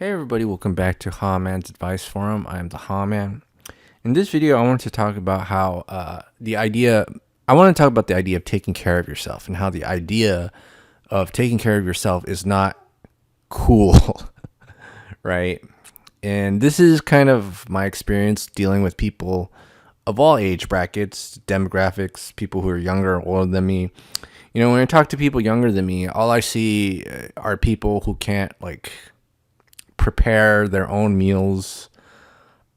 Hey everybody, welcome back to Ha Man's Advice Forum. I am the Ha Man. In this video, I want to talk about how the idea of taking care of yourself and how the idea of taking care of yourself is not cool, right? And this is kind of my experience dealing with people of all age brackets, demographics, people who are younger or older than me. You know, when I talk to people younger than me, all I see are people who can't prepare their own meals.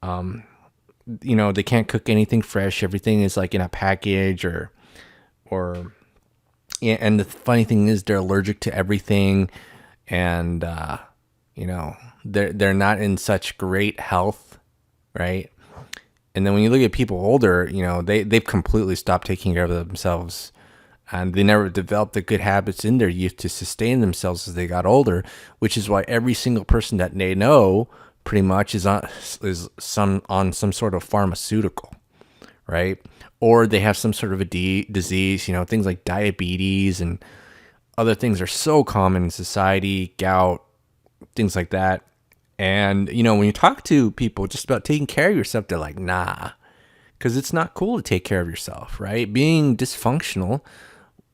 They can't cook anything fresh. Everything is like in a package or yeah, and the funny thing is they're allergic to everything, and they're not in such great health, right? And then when you look at people older, they've completely stopped taking care of themselves, and they never developed the good habits in their youth to sustain themselves as they got older, which is why every single person that they know pretty much is on some sort of pharmaceutical, right? Or they have some sort of a disease, things like diabetes and other things are so common in society, gout, things like that. And, when you talk to people just about taking care of yourself, they're like, nah, because it's not cool to take care of yourself, right? Being dysfunctional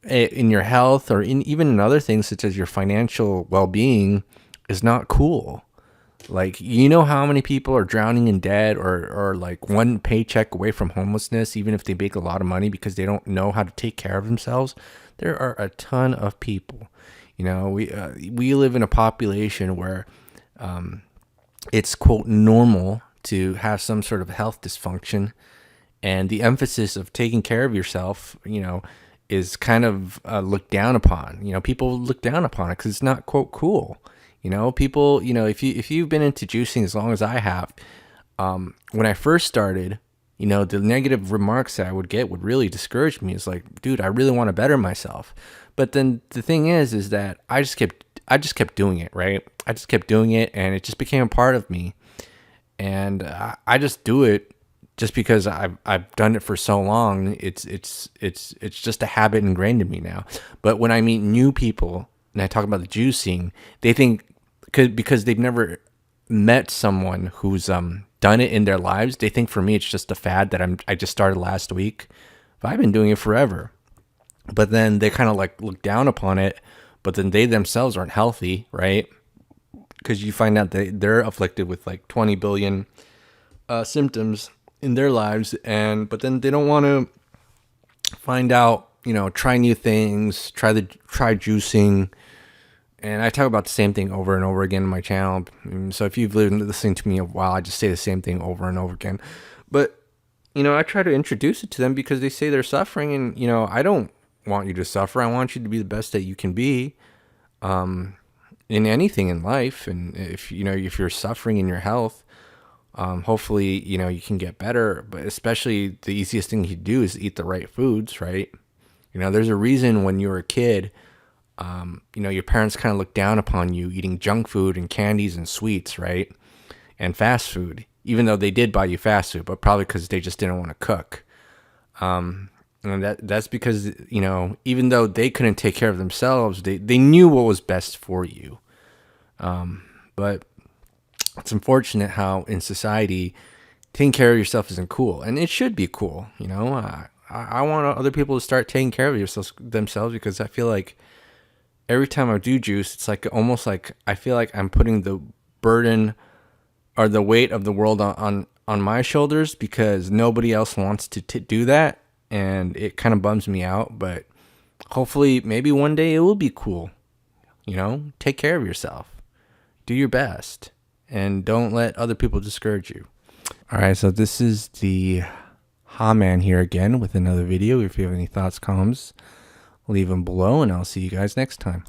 in your health or even in other things such as your financial well-being is not cool. Like, how many people are drowning in debt or like one paycheck away from homelessness, even if they make a lot of money because they don't know how to take care of themselves? There are a ton of people. We live in a population where it's, quote, normal to have some sort of health dysfunction. And the emphasis of taking care of yourself, is kind of looked down upon. People look down upon it because it's not, quote, cool. People, if you've been into juicing as long as I have, when I first started, the negative remarks that I would get would really discourage me. It's like, dude, I really want to better myself. But then the thing is that I just kept doing it, right? I just kept doing it, and it just became a part of me. And I just do it just because I've done it for so long. It's just a habit ingrained in me now. But when I meet new people and I talk about the juicing, they think because they've never met someone who's done it in their lives, they think for me it's just a fad that I just started last week. But I've been doing it forever. But then they kind of like look down upon it, but then they themselves aren't healthy, right? Because you find out that they're afflicted with like 20 billion symptoms in their lives, but then they don't want to find out, try new things, try juicing. And I talk about the same thing over and over again in my channel. So if you've been listening to me a while, I just say the same thing over and over again. But, I try to introduce it to them because they say they're suffering, and, I don't want you to suffer. I want you to be the best that you can be in anything in life. And if you're suffering in your health, hopefully, you can get better. But especially the easiest thing you do is eat the right foods, right? There's a reason when you were a kid, your parents kind of looked down upon you eating junk food and candies and sweets, right? And fast food, even though they did buy you fast food, but probably because they just didn't want to cook. And that's because, even though they couldn't take care of themselves, they knew what was best for you. But it's unfortunate how in society, taking care of yourself isn't cool, and it should be cool. I want other people to start taking care of themselves because I feel like every time I do juice, it's like almost like I feel like I'm putting the burden or the weight of the world on my shoulders because nobody else wants to do that, and it kind of bums me out. But hopefully, maybe one day it will be cool. Take care of yourself, do your best, and don't let other people discourage you. All right, so this is the Ha Man here again with another video. If you have any thoughts, comments, leave them below, and I'll see you guys next time.